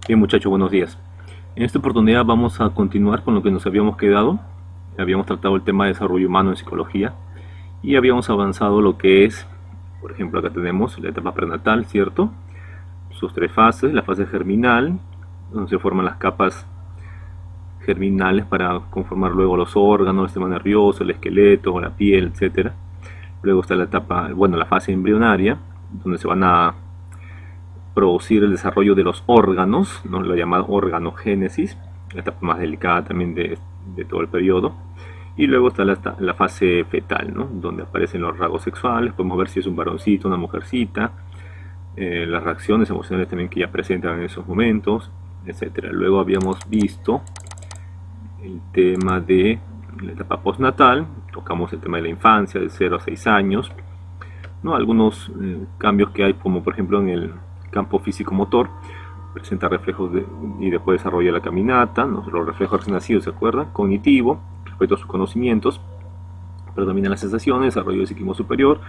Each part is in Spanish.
Bien, muchachos, buenos días. En esta oportunidad vamos a continuar con lo que nos habíamos quedado. Habíamos tratado el tema de desarrollo humano en psicología y habíamos avanzado lo que es, por ejemplo, acá tenemos la etapa prenatal, ¿cierto? Sus tres fases, la fase germinal, donde se forman las capas germinales para conformar luego los órganos, el sistema nervioso, el esqueleto, la piel, etcétera. Luego está la etapa, bueno, la fase embrionaria, donde se van a producir el desarrollo de los órganos, ¿no? Lo llamado organogénesis, la etapa más delicada también de todo el periodo. Y luego está la fase fetal, ¿no? Donde aparecen los rasgos sexuales, podemos ver si es un varoncito, una mujercita, las reacciones emocionales también que ya presentan en esos momentos, etcétera. Luego habíamos visto el tema de la etapa postnatal, tocamos el tema de la infancia, de 0 a 6 años, ¿no? Algunos cambios que hay, como por ejemplo en el campo físico-motor, presenta reflejos y después desarrolla la caminata, ¿no? Los reflejos recién nacidos, ¿se acuerdan? Cognitivo, respecto a sus conocimientos, predominan las sensaciones, desarrollo del psiquismo superior,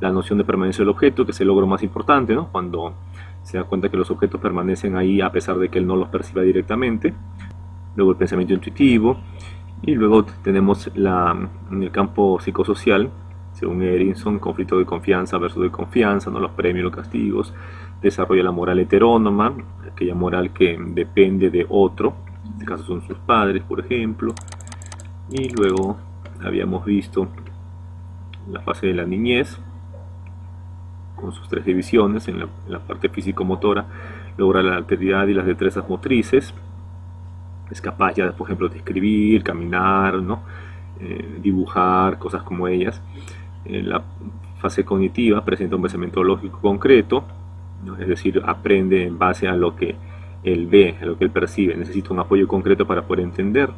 la noción de permanencia del objeto, que es el logro más importante, ¿no? Cuando se da cuenta que los objetos permanecen ahí a pesar de que él no los perciba directamente. Luego el pensamiento intuitivo, y luego tenemos en el campo psicosocial, según Erinson, conflicto de confianza versus de confianza, ¿no? Los premios y los castigos, desarrolla la moral heterónoma, aquella moral que depende de otro, en este caso son sus padres, por ejemplo. Y luego habíamos visto la fase de la niñez, con sus tres divisiones, en la parte físico-motora, logra la alteridad y las destrezas motrices, es capaz ya, por ejemplo, de escribir, caminar, ¿no? Dibujar, cosas como ellas. La fase cognitiva presenta un pensamiento lógico concreto, ¿no? Es decir, aprende en base a lo que él ve, a lo que él percibe, necesita un apoyo concreto para poder entender,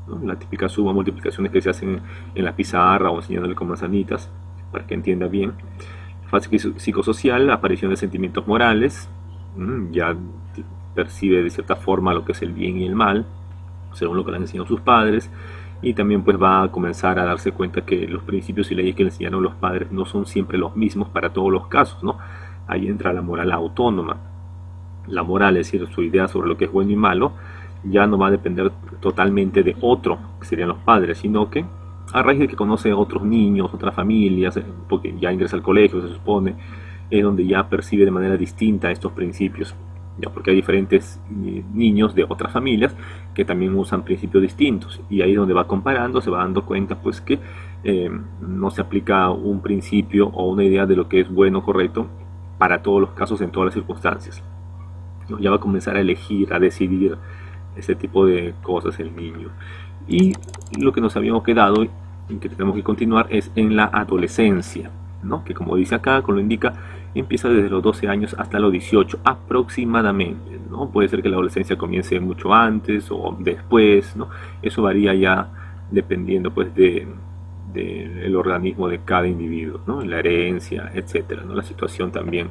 ¿no? La típica suma, multiplicaciones que se hacen en la pizarra o enseñándole con manzanitas para que entienda bien. Fase psicosocial, aparición de sentimientos morales, ya percibe de cierta forma lo que es el bien y el mal, según lo que le han enseñado sus padres, y también pues va a comenzar a darse cuenta que los principios y leyes que le enseñaron los padres no son siempre los mismos para todos los casos, ¿no? Ahí entra la moral autónoma. La moral, es decir, su idea sobre lo que es bueno y malo, ya no va a depender totalmente de otro, que serían los padres, sino que a raíz de que conoce a otros niños, otras familias, porque ya ingresa al colegio, se supone, es donde ya percibe de manera distinta estos principios, ya porque hay diferentes niños de otras familias que también usan principios distintos, y ahí es donde va comparando, se va dando cuenta pues que no se aplica un principio o una idea de lo que es bueno o correcto para todos los casos en todas las circunstancias, ¿no? Ya va a comenzar a elegir, a decidir ese tipo de cosas el niño. Y lo que nos habíamos quedado y que tenemos que continuar es en la adolescencia, ¿no? Que como dice acá, como lo indica, empieza desde los 12 años hasta los 18 aproximadamente, ¿no? Puede ser que la adolescencia comience mucho antes o después, ¿no? Eso varía ya dependiendo pues del organismo de cada individuo, ¿no? La herencia, etcétera, ¿no? La situación también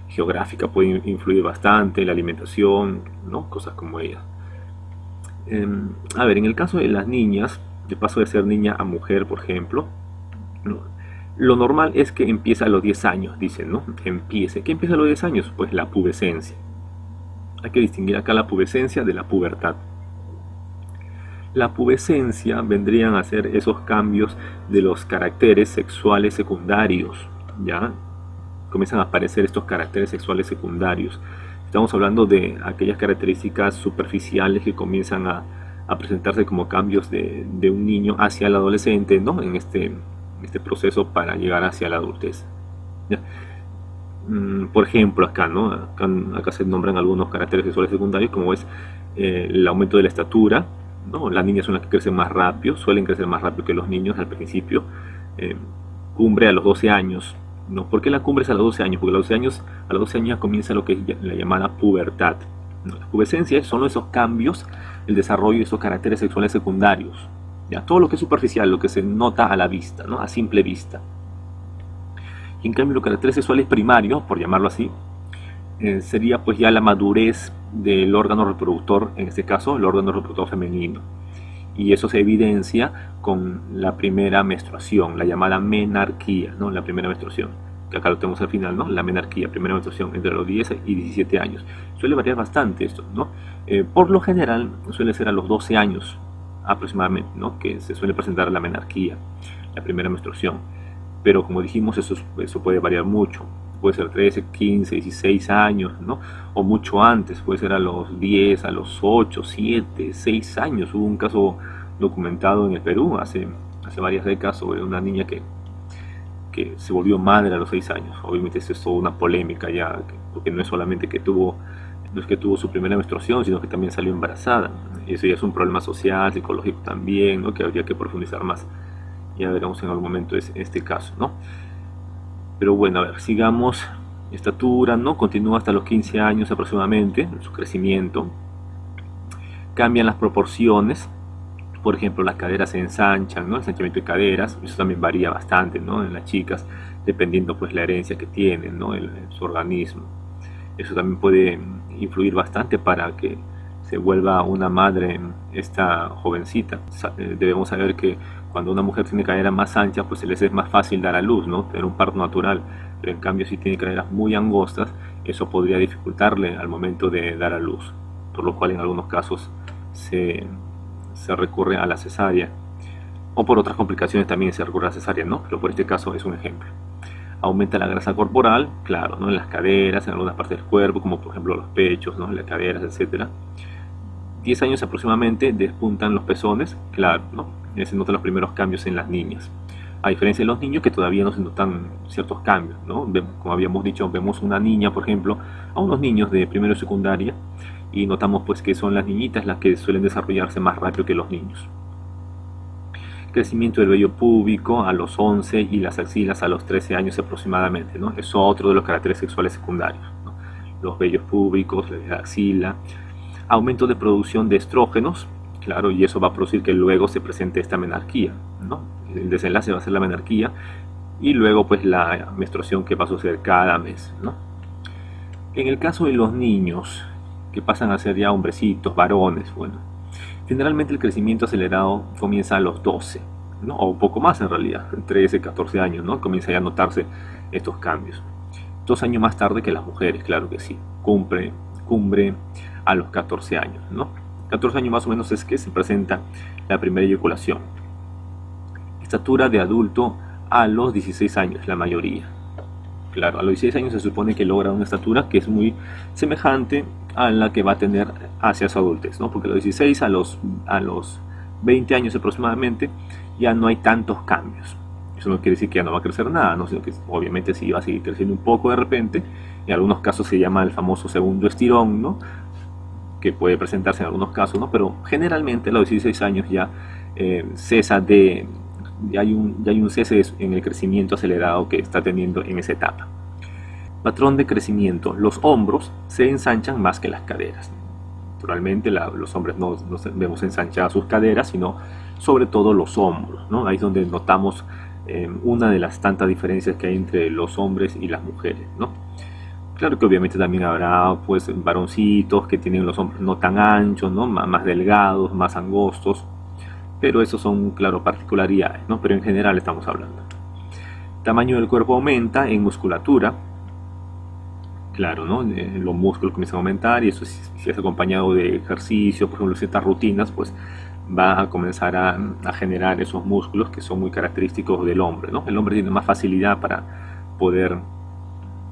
geográfica puede influir bastante, la alimentación, ¿no? Cosas como ellas. A ver, en el caso de las niñas, de paso de ser niña a mujer, por ejemplo, ¿no? Lo normal es que empieza a los 10 años, dicen, ¿no? Empiece. ¿Qué empieza a los 10 años? Pues la pubescencia. Hay que distinguir acá la pubescencia de la pubertad. La pubescencia vendrían a ser esos cambios de los caracteres sexuales secundarios, ¿ya? Comienzan a aparecer estos caracteres sexuales secundarios. Estamos hablando de aquellas características superficiales que comienzan a presentarse como cambios de un niño hacia el adolescente, ¿no? En este proceso para llegar hacia la adultez, ¿ya? Por ejemplo, acá, ¿no? Acá se nombran algunos caracteres sexuales secundarios, como es el aumento de la estatura, ¿no? Las niñas son las que crecen más rápido, suelen crecer más rápido que los niños al principio. Cumbre a los 12 años, ¿no? ¿Por qué la cumbre es a los 12 años? Porque a los 12 años comienza lo que es la llamada pubertad, ¿no? La pubescencia son esos cambios, el desarrollo de esos caracteres sexuales secundarios, ¿ya? Todo lo que es superficial, lo que se nota a la vista, ¿no? A simple vista. Y en cambio los caracteres sexuales primarios, por llamarlo así, sería pues ya la madurez del órgano reproductor, en este caso el órgano reproductor femenino. Y eso se evidencia con la primera menstruación, la llamada menarquía, ¿no? La primera menstruación. que acá lo tenemos al final, ¿no? La menarquía, primera menstruación entre los 10 y 17 años. Suele variar bastante esto, ¿no? Por lo general suele ser a los 12 años aproximadamente, ¿no? Que se suele presentar la menarquía, la primera menstruación. Pero como dijimos, eso puede variar mucho. Puede ser 13, 15, 16 años, ¿no? O mucho antes, puede ser a los 10, a los 8, 7, 6 años. Hubo un caso documentado en el Perú hace varias décadas sobre una niña que se volvió madre a los 6 años. Obviamente eso es toda una polémica ya, porque no es solamente no es que tuvo su primera menstruación, sino que también salió embarazada. Y eso ya es un problema social, psicológico también, ¿no? Que habría que profundizar más. Ya veremos en algún momento este caso, ¿no? Pero bueno, a ver, sigamos. Estatura, ¿no? Continúa hasta los 15 años aproximadamente, en su crecimiento. Cambian las proporciones. Por ejemplo, las caderas se ensanchan, ¿no? El ensanchamiento de caderas, eso también varía bastante, ¿no? En las chicas, dependiendo pues la herencia que tienen, ¿no? Su organismo. Eso también puede influir bastante para que se vuelva una madre esta jovencita. Debemos saber que cuando una mujer tiene cadera más ancha, pues se les es más fácil dar a luz, ¿no? Tener un parto natural. Pero en cambio, si tiene caderas muy angostas, eso podría dificultarle al momento de dar a luz. Por lo cual, en algunos casos, se recurre a la cesárea. O por otras complicaciones también se recurre a la cesárea, ¿no? Pero por este caso es un ejemplo. Aumenta la grasa corporal, claro, ¿no? En las caderas, en algunas partes del cuerpo, como por ejemplo los pechos, ¿no? En las caderas, etc. 10 años aproximadamente despuntan los pezones, claro, ¿no? Se notan los primeros cambios en las niñas. A diferencia de los niños que todavía no se notan ciertos cambios, ¿no? Como habíamos dicho, vemos una niña, por ejemplo, a unos niños de primero y secundaria, y notamos pues que son las niñitas las que suelen desarrollarse más rápido que los niños. Crecimiento del vello púbico a los 11 y las axilas a los 13 años aproximadamente, ¿no? Es otro de los caracteres sexuales secundarios, ¿no? Los vellos púbicos, la axila. Aumento de producción de estrógenos, claro, y eso va a producir que luego se presente esta menarquía, ¿no? El desenlace va a ser la menarquía y luego pues la menstruación que va a suceder cada mes, ¿no? En el caso de los niños que pasan a ser ya hombrecitos, varones, bueno, generalmente el crecimiento acelerado comienza a los 12, ¿no? O un poco más en realidad, 13, 14 años, ¿no? Comienza ya a notarse estos cambios. 2 años más tarde que las mujeres, claro que sí, cumbre a los 14 años, ¿no? 14 años más o menos es que se presenta la primera eyaculación. Estatura de adulto a los 16 años, la mayoría. Claro, a los 16 años se supone que logra una estatura que es muy semejante a la que va a tener hacia su adultez, ¿no? Porque a los 16 a los 20 años aproximadamente ya no hay tantos cambios. Eso no quiere decir que ya no va a crecer nada, ¿no? Sino que obviamente sí va a seguir creciendo un poco de repente. En algunos casos se llama el famoso segundo estirón, ¿no? Que puede presentarse en algunos casos, ¿no? Pero generalmente a los 16 años ya ya hay un cese en el crecimiento acelerado que está teniendo en esa etapa. Patrón de crecimiento. Los hombros se ensanchan más que las caderas. Naturalmente los hombres no vemos ensanchadas sus caderas, sino sobre todo los hombros, ¿no? Ahí es donde notamos una de las tantas diferencias que hay entre los hombres y las mujeres, ¿no? Claro que obviamente también habrá pues varoncitos que tienen los hombros no tan anchos, ¿no? Más delgados, más angostos, pero esos son, claro, particularidades, ¿no? Pero en general estamos hablando. Tamaño del cuerpo aumenta en musculatura, claro, ¿no? Los músculos comienzan a aumentar y eso si es acompañado de ejercicio, por ejemplo, ciertas rutinas, pues va a comenzar a generar esos músculos que son muy característicos del hombre, ¿no? El hombre tiene más facilidad para poder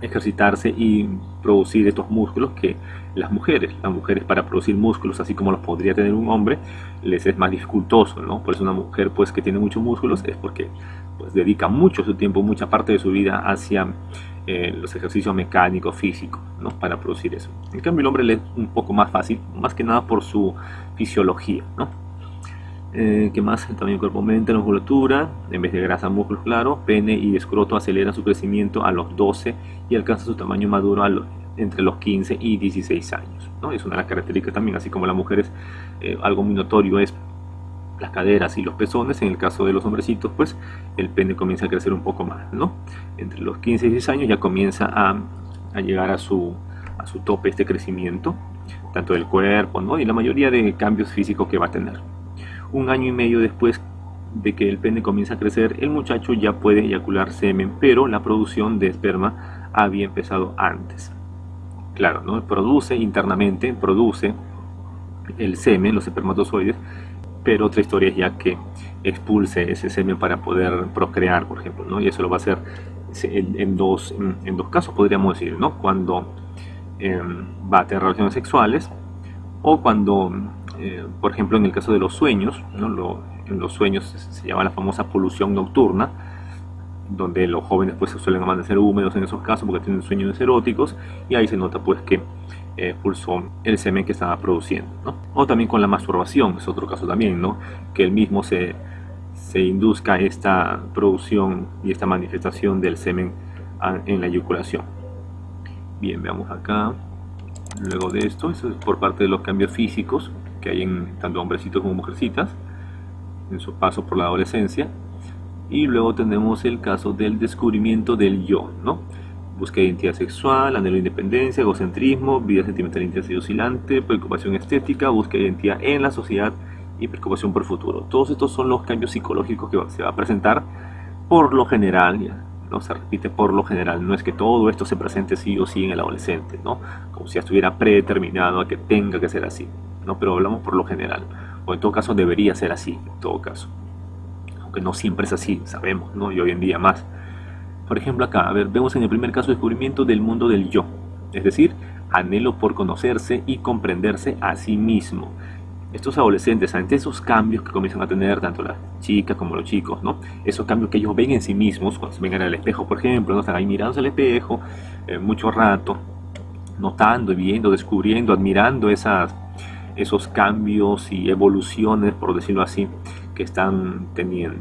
ejercitarse y producir estos músculos que las mujeres. Las mujeres para producir músculos, así como los podría tener un hombre, les es más dificultoso, ¿no? Por eso una mujer pues que tiene muchos músculos es porque pues dedica mucho su tiempo, mucha parte de su vida hacia los ejercicios mecánicos, físicos, ¿no? Para producir eso. En cambio el hombre le es un poco más fácil, más que nada por su fisiología, ¿no? ¿Qué más? El tamaño del cuerpo aumenta, la musculatura, en vez de grasa, músculos, claro. Pene y escroto aceleran su crecimiento a los 12 y alcanza su tamaño maduro entre los 15 y 16 años, ¿no? Es una de las características también, así como las mujeres, algo muy notorio es las caderas y los pezones. En el caso de los hombrecitos, pues el pene comienza a crecer un poco más, ¿no? Entre los 15 y 16 años ya comienza a llegar a su tope este crecimiento, tanto del cuerpo, ¿no? Y la mayoría de cambios físicos que va a tener. Un año y medio después de que el pene comienza a crecer, el muchacho ya puede eyacular semen, pero la producción de esperma había empezado antes. Claro, ¿no? Produce internamente, produce el semen, los espermatozoides, pero otra historia es ya que expulse ese semen para poder procrear, por ejemplo, ¿no? Y eso lo va a hacer en dos casos, podríamos decir, ¿no? Cuando va a tener relaciones sexuales o cuando, por ejemplo, en el caso de los sueños, ¿no? En los sueños se llama la famosa polución nocturna, donde los jóvenes pues se suelen amanecer húmedos en esos casos porque tienen sueños eróticos, y ahí se nota pues que pulsó el semen que estaba produciendo, ¿no? O también con la masturbación, es otro caso también, ¿no? Que el mismo se induzca esta producción y esta manifestación del semen en la eyaculación. Bien, veamos acá. Luego de esto, eso es por parte de los cambios físicos que hay en tanto hombrecitos como mujercitas en su paso por la adolescencia. Y luego tenemos el caso del descubrimiento del yo, ¿no? Búsqueda de identidad sexual, anhelo de independencia, egocentrismo, vida sentimental intensa y oscilante, preocupación estética, búsqueda de identidad en la sociedad y preocupación por el futuro. Todos estos son los cambios psicológicos que se va a presentar por lo general, ¿no? Se repite por lo general, no es que todo esto se presente sí o sí en el adolescente, ¿no? Como si ya estuviera predeterminado a que tenga que ser así, ¿no? Pero hablamos por lo general, o en todo caso debería ser así, en todo caso. Aunque no siempre es así, sabemos, ¿no? Y hoy en día más. Por ejemplo acá, a ver, vemos en el primer caso descubrimiento del mundo del yo, es decir, anhelo por conocerse y comprenderse a sí mismo. Estos adolescentes, ante esos cambios que comienzan a tener tanto las chicas como los chicos, ¿no? Esos cambios que ellos ven en sí mismos, cuando se ven en el espejo, por ejemplo, ¿no? Están ahí mirándose al espejo mucho rato, notando, viendo, descubriendo, admirando esos cambios y evoluciones, por decirlo así, que están teniendo.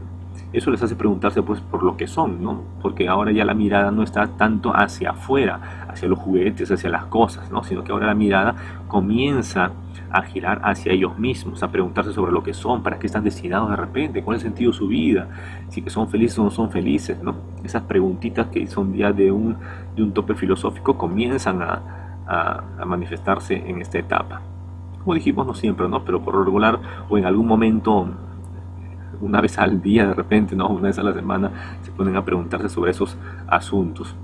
Eso les hace preguntarse pues por lo que son, ¿no? Porque ahora ya la mirada no está tanto hacia afuera, hacia los juguetes, hacia las cosas, ¿no? Sino que ahora la mirada comienza a girar hacia ellos mismos, a preguntarse sobre lo que son, para qué están destinados de repente, cuál es el sentido de su vida, si que son felices o no son felices, ¿no? Esas preguntitas que son ya de un tope filosófico comienzan a manifestarse en esta etapa. Como dijimos, no siempre, ¿no? Pero por lo regular o en algún momento, una vez al día de repente, ¿no? Una vez a la semana, se ponen a preguntarse sobre esos asuntos.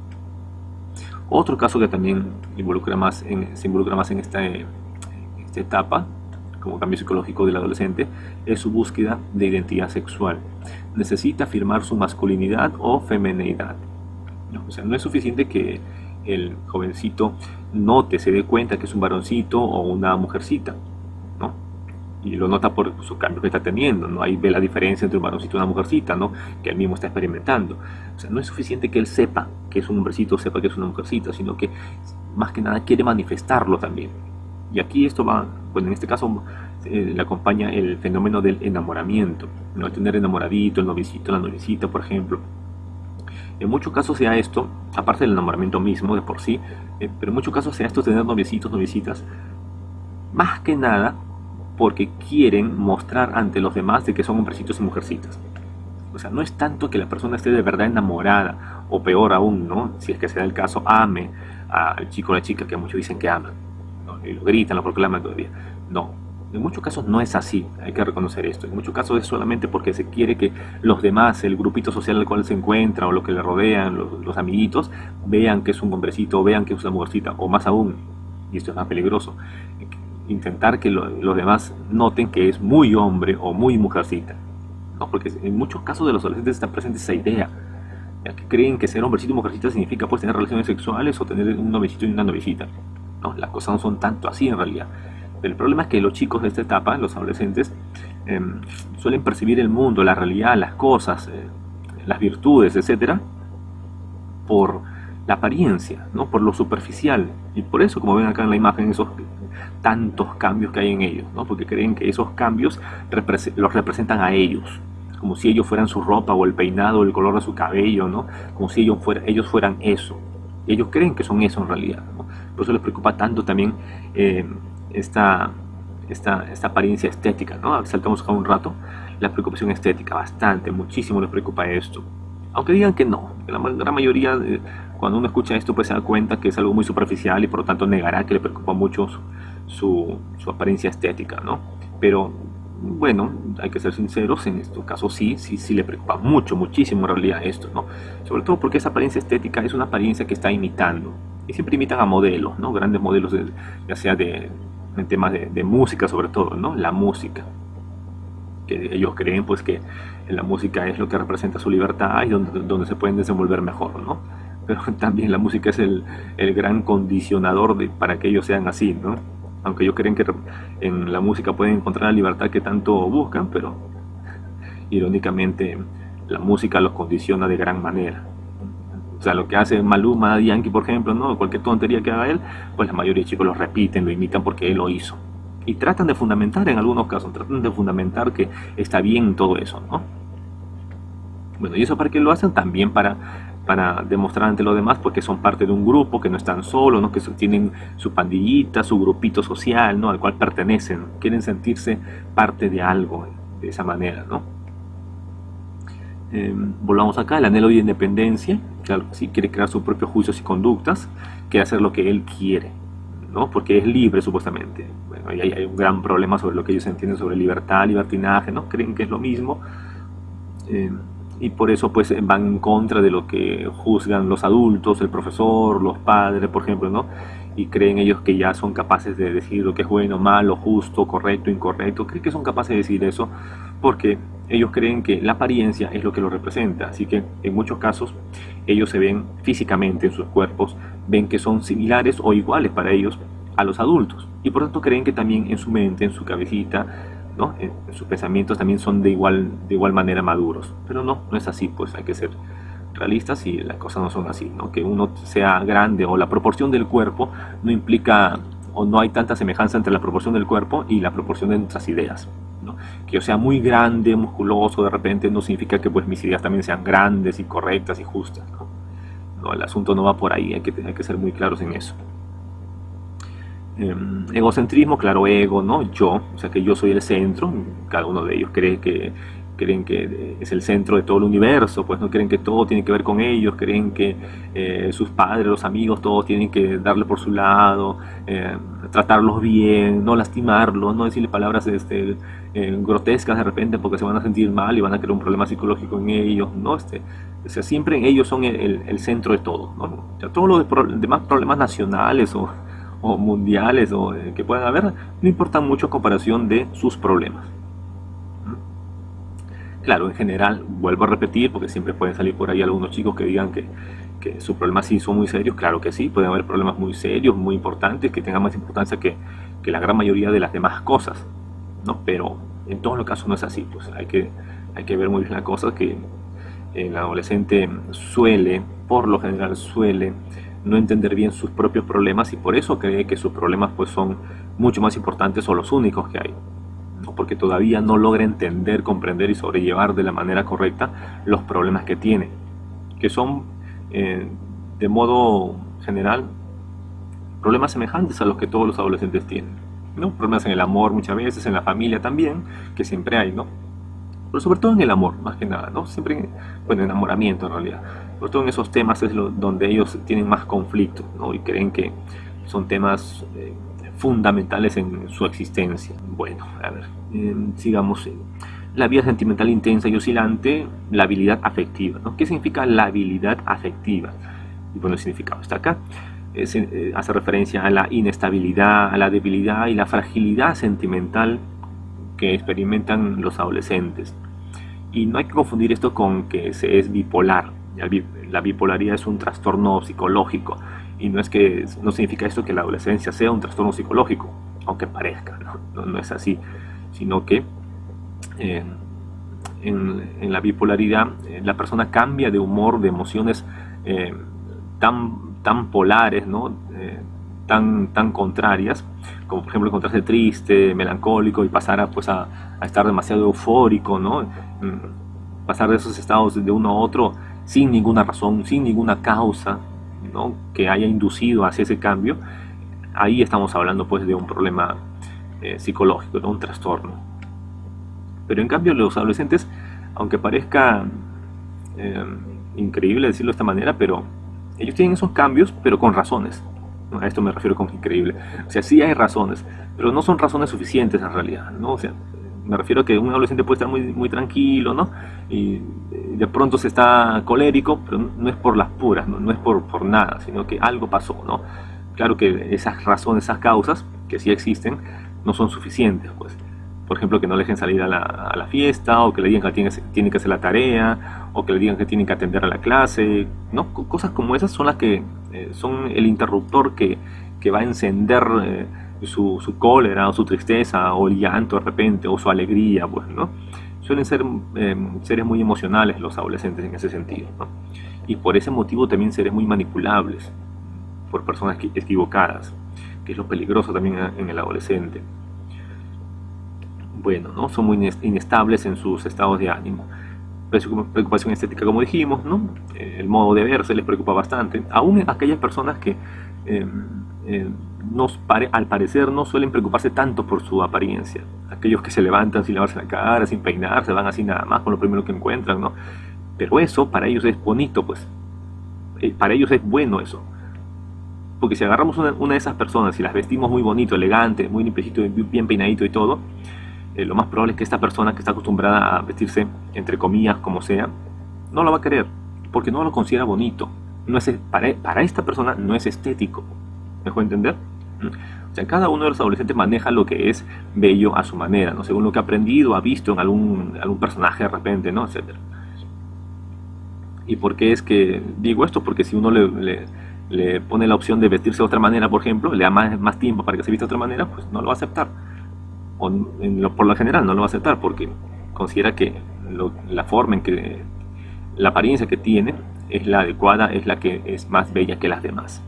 Otro caso que también se involucra más en esta etapa, como cambio psicológico del adolescente, es su búsqueda de identidad sexual. Necesita afirmar su masculinidad o femineidad, ¿no? O sea, no es suficiente que el jovencito note, se dé cuenta que es un varoncito o una mujercita, ¿no? Y lo nota por su cambio que está teniendo, ¿no? Ahí ve la diferencia entre un varoncito y una mujercita, ¿no? Que él mismo está experimentando. O sea, no es suficiente que él sepa que es un hombrecito, sepa que es una mujercita, sino que más que nada quiere manifestarlo también. Y aquí esto va, bueno, en este caso le acompaña el fenómeno del enamoramiento, ¿no? El tener enamoradito, el novicito, la novicita, por ejemplo. En muchos casos sea esto, aparte del enamoramiento mismo de por sí, pero en muchos casos sea esto tener noviecitos, novicitas, más que nada porque quieren mostrar ante los demás de que son hombrecitos y mujercitas. O sea, no es tanto que la persona esté de verdad enamorada, o peor aún, ¿no? Si es que se da el caso, ame al chico o la chica que muchos dicen que aman, ¿no? Y lo gritan, lo proclaman todavía. No. En muchos casos no es así, hay que reconocer esto. En muchos casos es solamente porque se quiere que los demás, el grupito social al cual se encuentra o lo que le rodean, los amiguitos, vean que es un hombrecito, vean que es una mujercita, o más aún, y esto es más peligroso, intentar que los demás noten que es muy hombre o muy mujercita, ¿no? Porque en muchos casos de los adolescentes está presente esa idea, ya que creen que ser hombrecito y mujercita significa pues tener relaciones sexuales o tener un novicito y una novicita, ¿no? Las cosas no son tanto así en realidad. El problema es que los chicos de esta etapa, los adolescentes, suelen percibir el mundo, la realidad, las cosas, las virtudes, etcétera, por la apariencia, ¿no? Por lo superficial. Y por eso, como ven acá en la imagen, esos tantos cambios que hay en ellos, ¿no? Porque creen que esos cambios los representan a ellos, como si ellos fueran su ropa o el peinado o el color de su cabello, ¿no? Como si ellos fueran eso. Y ellos creen que son eso en realidad, ¿no? Por eso les preocupa tanto también esta apariencia estética, ¿no? Saltamos acá un rato, la preocupación estética, bastante, muchísimo les preocupa esto. Aunque digan que no, que la gran mayoría, cuando uno escucha esto, pues se da cuenta que es algo muy superficial y por lo tanto negará que le preocupa mucho su apariencia estética, ¿no? Pero bueno, hay que ser sinceros, en estos casos sí le preocupa mucho, muchísimo en realidad esto, ¿no? Sobre todo porque esa apariencia estética es una apariencia que está imitando. Y siempre imitan a modelos, ¿no? Grandes modelos, ya sea en temas de música sobre todo, ¿no? La música. Que ellos creen pues que la música es lo que representa su libertad y donde se pueden desenvolver mejor, ¿no? Pero también la música es el gran condicionador para que ellos sean así, ¿no? Aunque ellos creen que en la música pueden encontrar la libertad que tanto buscan, pero irónicamente la música los condiciona de gran manera. O sea, lo que hace Maluma, Yankee, por ejemplo, ¿no? Cualquier tontería que haga él, pues la mayoría de chicos lo repiten, lo imitan porque él lo hizo. Y tratan de fundamentar en algunos casos, tratan de fundamentar que está bien todo eso, ¿no? Bueno, ¿y eso para qué lo hacen? También para demostrar ante los demás pues, que son parte de un grupo, que no están solos, ¿no? Que tienen su pandillita, su grupito social, ¿no? Al cual pertenecen, quieren sentirse parte de algo de esa manera, ¿no? Volvamos acá, el anhelo de independencia, claro, sí quiere crear sus propios juicios y conductas, quiere hacer lo que él quiere, ¿no? Porque es libre supuestamente. Bueno, ahí hay un gran problema sobre lo que ellos entienden sobre libertad, libertinaje, ¿no? Creen que es lo mismo. Y por eso pues van en contra de lo que juzgan los adultos, el profesor, los padres, por ejemplo, ¿no? Y creen ellos que ya son capaces de decir lo que es bueno, malo, justo, correcto, incorrecto. Creen que son capaces de decir eso porque ellos creen que la apariencia es lo que los representa. Así que en muchos casos ellos se ven físicamente en sus cuerpos, ven que son similares o iguales para ellos a los adultos. Y por tanto creen que también en su mente, en su cabecita, ¿no? Sus pensamientos también son de igual manera maduros. Pero no es así, pues hay que ser realistas y las cosas no son así, ¿no? Que uno sea grande o la proporción del cuerpo no implica o no hay tanta semejanza entre la proporción del cuerpo y la proporción de nuestras ideas, ¿no? Que yo sea muy grande, musculoso de repente no significa que pues mis ideas también sean grandes y correctas y justas, ¿no? No, el asunto no va por ahí, hay que ser muy claros en eso. Egocentrismo, claro, ego, ¿no? Yo, o sea que yo soy el centro, cada uno de ellos creen que es el centro de todo el universo, pues no creen que todo tiene que ver con ellos, creen que sus padres, los amigos, todos tienen que darle por su lado, tratarlos bien, no lastimarlos, no decirle palabras grotescas de repente porque se van a sentir mal y van a crear un problema psicológico en ellos, ¿no? O sea, siempre ellos son el centro de todo, ¿no? O sea, todos los demás problemas nacionales o mundiales o que puedan haber no importan mucho en comparación de sus problemas. Claro, en general, vuelvo a repetir, porque siempre pueden salir por ahí algunos chicos que digan que sus problemas sí son muy serios. Claro que sí, pueden haber problemas muy serios, muy importantes, que tengan más importancia que la gran mayoría de las demás cosas, ¿no? Pero en todos los casos no es así, pues hay que ver muy bien la cosa, que el adolescente por lo general suele no entender bien sus propios problemas y por eso cree que sus problemas pues son mucho más importantes o los únicos que hay, ¿no? Porque todavía no logra entender, comprender y sobrellevar de la manera correcta los problemas que tiene, que son de modo general problemas semejantes a los que todos los adolescentes tienen, ¿no? Problemas en el amor muchas veces, en la familia también, que siempre hay, ¿no? Pero sobre todo en el amor, más que nada, ¿no? Siempre, bueno, enamoramiento en realidad. Sobre todo en esos temas es donde ellos tienen más conflicto, ¿no? Y creen que son temas fundamentales en su existencia. Bueno, a ver, sigamos. La vida sentimental intensa y oscilante, la habilidad afectiva, ¿no? ¿Qué significa la habilidad afectiva? Y bueno, el significado está acá. Hace referencia a la inestabilidad, a la debilidad y la fragilidad sentimental que experimentan los adolescentes. Y no hay que confundir esto con que se es bipolar. La bipolaridad es un trastorno psicológico y no significa esto que la adolescencia sea un trastorno psicológico, aunque parezca, no es así, sino que en la bipolaridad la persona cambia de humor, de emociones tan polares, ¿no? Tan contrarias, como por ejemplo encontrarse triste, melancólico y pasar a estar demasiado eufórico, ¿no? Pasar de esos estados de uno a otro sin ninguna razón, sin ninguna causa, ¿no? Que haya inducido hacia ese cambio. Ahí estamos hablando pues de un problema psicológico, de un trastorno. Pero en cambio los adolescentes, aunque parezca increíble decirlo de esta manera, pero ellos tienen esos cambios, pero con razones. A esto me refiero con increíble. O sea, sí hay razones, pero no son razones suficientes en realidad, ¿no? O sea, Me refiero a que un adolescente puede estar muy tranquilo, ¿no? Y de pronto se está colérico, pero no es por las puras, no es por nada, sino que algo pasó, ¿no? Claro que esas razones, esas causas, que sí existen, no son suficientes, pues. Por ejemplo, que no le dejen salir a la fiesta, o que le digan que tienen que hacer la tarea, o que le digan que tienen que atender a la clase, ¿no? Cosas como esas son las que son el interruptor que va a encender su cólera, o su tristeza, o el llanto de repente, o su alegría, pues, ¿no? Suelen ser seres muy emocionales los adolescentes en ese sentido, ¿no? Y por ese motivo también seres muy manipulables por personas equivocadas, que es lo peligroso también en el adolescente. Bueno, ¿no? Son muy inestables en sus estados de ánimo. Preocupación estética, como dijimos, ¿no? El modo de ver se les preocupa bastante. Aún aquellas personas que eh, eh, al parecer no suelen preocuparse tanto por su apariencia. Aquellos que se levantan sin lavarse la cara, sin peinarse, van así nada más con lo primero que encuentran, ¿no? Pero eso para ellos es bonito, pues. Para ellos es bueno eso. Porque si agarramos una de esas personas y las vestimos muy bonito, elegante, muy limpiecito, bien peinadito y todo, lo más probable es que esta persona que está acostumbrada a vestirse, entre comillas, como sea, no lo va a querer, porque no lo considera bonito. No es, para esta persona no es estético. ¿Me dejó entender? O sea, cada uno de los adolescentes maneja lo que es bello a su manera, ¿no? Según lo que ha aprendido, ha visto en algún personaje de repente, ¿no? Etcétera. ¿Y por qué es que digo esto? Porque si uno le pone la opción de vestirse de otra manera, por ejemplo, le da más tiempo para que se vista de otra manera, pues no lo va a aceptar. O por lo general no lo va a aceptar porque considera que la forma en que la apariencia que tiene es la adecuada, es la que es más bella que las demás.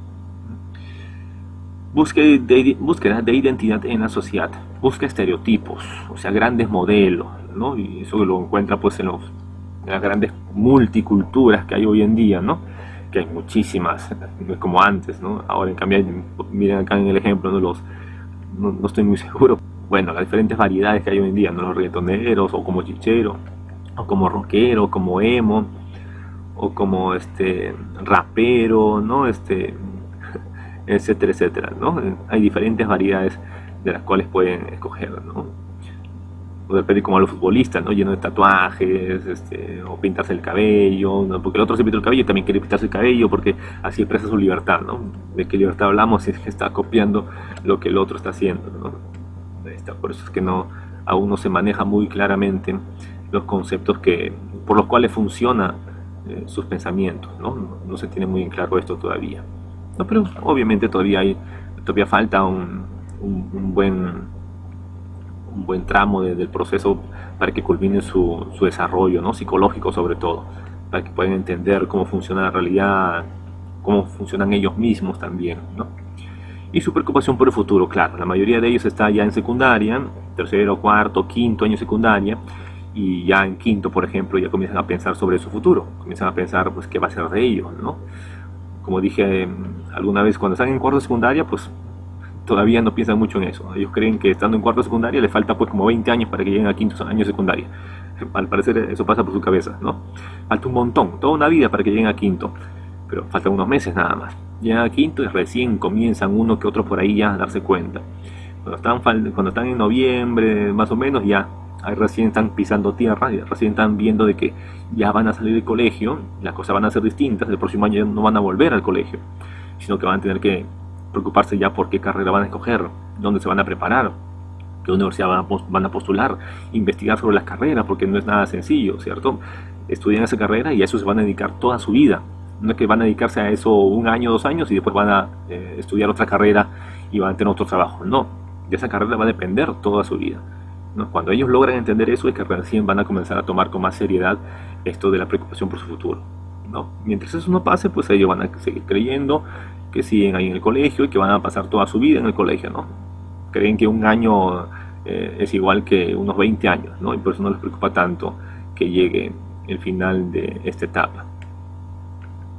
Búsqueda de identidad en la sociedad, busca estereotipos, o sea, grandes modelos, ¿no? Y eso lo encuentra pues en las grandes multiculturas que hay hoy en día, ¿no? Que hay muchísimas, no es como antes, ¿no? Ahora en cambio, miren acá en el ejemplo, no estoy muy seguro. Bueno, las diferentes variedades que hay hoy en día, ¿no? Los reggaetoneros, o como chichero, o como rockero, como emo, o como rapero, ¿no? Etcétera, etcétera, ¿no? Hay diferentes variedades de las cuales pueden escoger, ¿no? O depende como a los futbolistas, ¿no? Lleno de tatuajes, o pintarse el cabello, ¿no? Porque el otro se pintó el cabello y también quiere pintarse el cabello porque así expresa su libertad, ¿no? ¿De qué libertad hablamos si es que está copiando lo que el otro está haciendo, ¿no? Por eso es que aún no se maneja muy claramente los conceptos por los cuales funcionan sus pensamientos, ¿no? No se tiene muy en claro esto todavía, ¿no? Pero obviamente todavía falta un buen tramo del proceso para que culmine su desarrollo, ¿no? Psicológico sobre todo, para que puedan entender cómo funciona la realidad, cómo funcionan ellos mismos también, ¿no? Y su preocupación por el futuro, claro, la mayoría de ellos está ya en secundaria, tercero, cuarto, quinto año secundaria, y ya en quinto, por ejemplo, ya comienzan a pensar sobre su futuro, comienzan a pensar, pues, qué va a ser de ellos, ¿no? Como dije alguna vez, cuando están en cuarto de secundaria, pues, todavía no piensan mucho en eso. Ellos creen que estando en cuarto de secundaria les falta, pues, como 20 años para que lleguen a quinto año de secundaria. Al parecer eso pasa por su cabeza, ¿no? Falta un montón, toda una vida para que lleguen a quinto, pero faltan unos meses nada más. Llegan a quinto y recién comienzan uno que otro por ahí ya a darse cuenta. Cuando están en noviembre, más o menos, ya recién están pisando tierra, y recién están viendo de que ya van a salir del colegio, las cosas van a ser distintas, el próximo año no van a volver al colegio, sino que van a tener que preocuparse ya por qué carrera van a escoger, dónde se van a preparar, qué universidad van a postular, investigar sobre las carreras, porque no es nada sencillo, ¿cierto? Estudian esa carrera y a eso se van a dedicar toda su vida. No es que van a dedicarse a eso un año, 2 años y después van a estudiar otra carrera y van a tener otro trabajo. No, de esa carrera va a depender toda su vida, ¿no? Cuando ellos logran entender eso es que recién van a comenzar a tomar con más seriedad esto de la preocupación por su futuro, ¿no? Mientras eso no pase, pues ellos van a seguir creyendo que siguen ahí en el colegio y que van a pasar toda su vida en el colegio, ¿no? Creen que un año es igual que unos 20 años, ¿no? Y por eso no les preocupa tanto que llegue el final de esta etapa.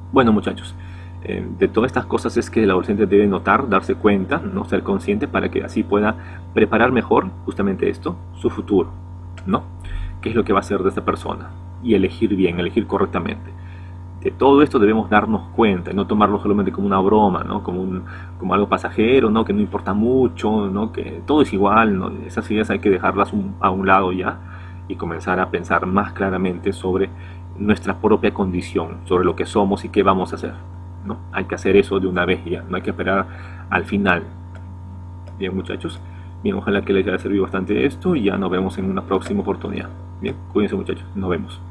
Bueno, muchachos, de todas estas cosas es que el adolescente debe notar, darse cuenta, no ser consciente para que así pueda preparar mejor justamente esto, su futuro, ¿no? ¿Qué es lo que va a hacer de esta persona? Y elegir bien, elegir correctamente. De todo esto debemos darnos cuenta y no tomarlo solamente como una broma, ¿no? Como algo pasajero, ¿no? Que no importa mucho, ¿no? Que todo es igual, ¿no? Esas ideas hay que dejarlas a un lado ya y comenzar a pensar más claramente sobre nuestra propia condición, sobre lo que somos y qué vamos a hacer, ¿no? Hay que hacer eso de una vez ya, no hay que esperar al final. Bien, muchachos. Bien, ojalá que les haya servido bastante esto y ya nos vemos en una próxima oportunidad. Bien, cuídense, muchachos. Nos vemos.